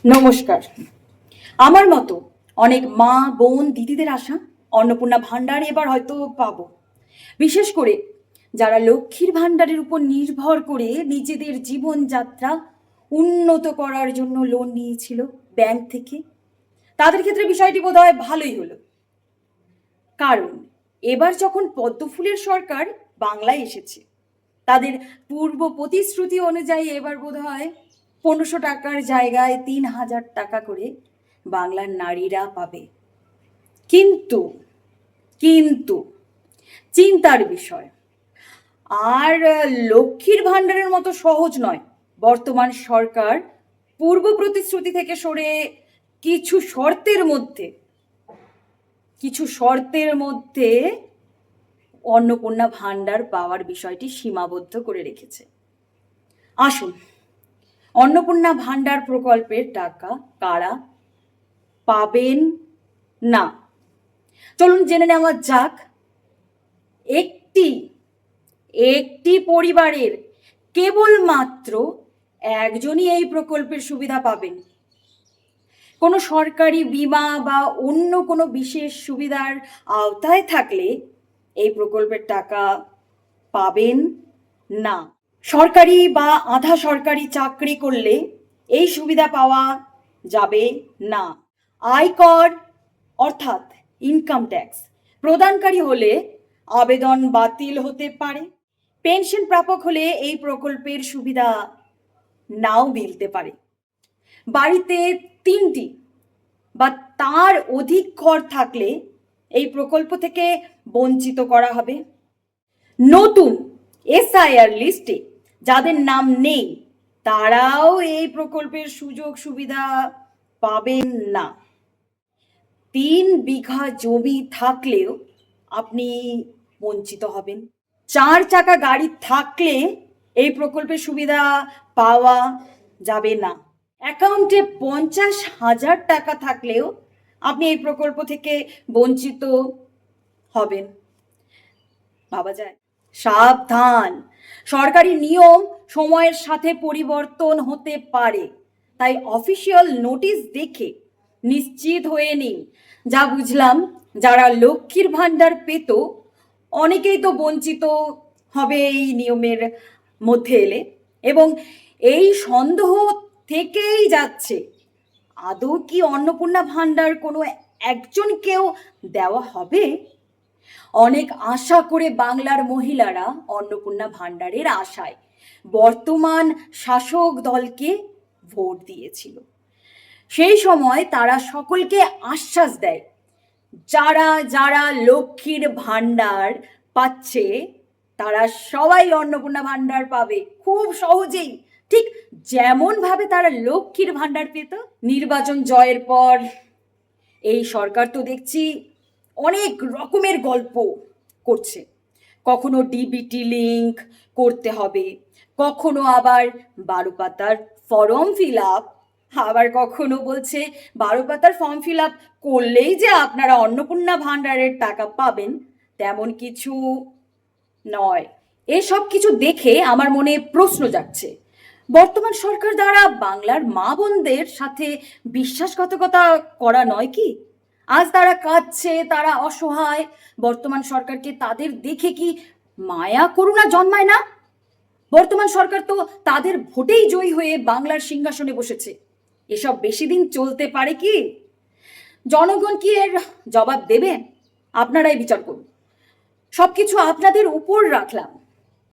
নমস্কার। আমার মতো অনেক মা বোন দিদিদের আশা অন্নপূর্ণা ভাণ্ডার এবার হয়তো পাবো। বিশেষ করে যারা লক্ষ্মীর ভাণ্ডারের উপর নির্ভর করে নিজেদের জীবনযাত্রা উন্নত করার জন্য লোন নিয়েছিল ব্যাংক থেকে, তাদের ক্ষেত্রে বিষয়টি বোধহয় ভালোই হলো। কারণ এবার যখন পদ্মফুলের সরকার বাংলায় এসেছে, তাদের পূর্ব প্রতিশ্রুতি অনুযায়ী এবার বোধহয় 1500 টাকার জায়গায় 3000 টাকা করে বাংলার নারীরা পাবে। কিন্তু কিন্তু চিন্তার বিষয়, আর লক্ষ্মীর ভাণ্ডারের মতো সহজ নয় বর্তমান সরকার পূর্ব প্রতিশ্রুতি থেকে সরে কিছু শর্তের মধ্যে অন্নপূর্ণা ভাণ্ডার পাওয়ার বিষয়টি সীমাবদ্ধ করে রেখেছে। আসুন, অন্নপূর্ণা ভাণ্ডার প্রকল্পের টাকা কারা পাবেন না, চলুন জেনে নেওয়া যাক। একটি পরিবারের কেবলমাত্র একজনই এই প্রকল্পের সুবিধা পাবেন। কোনো সরকারি বীমা বা অন্য কোনো বিশেষ সুবিধার আওতায় থাকলে এই প্রকল্পের টাকা পাবেন না। সরকারি বা আধা সরকারি চাকরি করলে এই সুবিধা পাওয়া যাবে না। আয়কর অর্থাৎ ইনকাম ট্যাক্স প্রদানকারী হলে আবেদন বাতিল হতে পারে। পেনশন প্রাপক হলে এই প্রকল্পের সুবিধা নাও মিলতে পারে। বাড়িতে 3টি বা তার অধিক ঘর থাকলে এই প্রকল্প থেকে বঞ্চিত করা হবে। নতুন এসআইআর লিস্টে যাদের নাম নেই তারাও এই প্রকল্পের সুযোগ সুবিধা পাবেন না। 3 বিঘা জমি থাকলেও আপনি বঞ্চিত হবেন। 4 চাকা গাড়ি থাকলে এই প্রকল্পের সুবিধা পাওয়া যাবে না। অ্যাকাউন্টে 50,000 টাকা থাকলেও আপনি এই প্রকল্প থেকে বঞ্চিত হবেন। ভাবা যায়? সাবধান, সরকারি নিয়ম সময়ের সাথে পরিবর্তন হতে পারে, তাই অফিসিয়াল নোটিশ দেখে নিশ্চিত হয়ে নিন। যা বুঝলাম, যারা লক্ষ্মীর ভাণ্ডার পেত অনেকেই তো বঞ্চিত হবে এই নিয়মের মধ্যে এলে, এবং এই সন্দেহ থেকেই যাচ্ছে আদৌ কি অন্নপূর্ণা ভাণ্ডার কোনো একজনকেও দেওয়া হবে। অনেক আশা করে বাংলার মহিলারা অন্নপূর্ণা ভাণ্ডারের আশায় বর্তমান শাসক দলকে ভোট দিয়েছিল। সেই সময় তারা সকলকে আশ্বাস দেয়, যারা যারা লক্ষ্মীর ভাণ্ডার পাচ্ছে তারা সবাই অন্নপূর্ণা ভাণ্ডার পাবে খুব সহজেই, ঠিক যেমন ভাবে তারা লক্ষ্মীর ভাণ্ডার পেত। নির্বাচন জয়ের পর এই সরকার তো দেখছি অনেক রকমের গল্প করছে। কখনো ডিবিটি লিঙ্ক করতে হবে, কখনো আবার 12 পাতার ফর্ম ফিল আপ, আবার কখনো বলছে 12 পাতার ফর্ম ফিল আপ করলেই যে আপনারা অন্নপূর্ণা ভাণ্ডারের টাকা পাবেন তেমন কিছু নয়। এসব কিছু দেখে আমার মনে প্রশ্ন জাগছে, বর্তমান সরকার দ্বারা বাংলার মা বোনদের সাথে বিশ্বাসঘাতকতা করা নয় কি? আজ তারা কাঁদছে, তারা অসহায়, বর্তমান সরকারকে তাদের দেখে কি মায়া করুণা জন্মায় না? বর্তমান সরকার তো তাদের ভোটেই জয়ী হয়ে বাংলার সিংহাসনে বসেছে। এসব বেশি দিন চলতে পারে কি? জনগণ কি এর জবাব দেবে? আপনারাই বিচার করুন। সবকিছু আপনাদের উপর রাখলাম।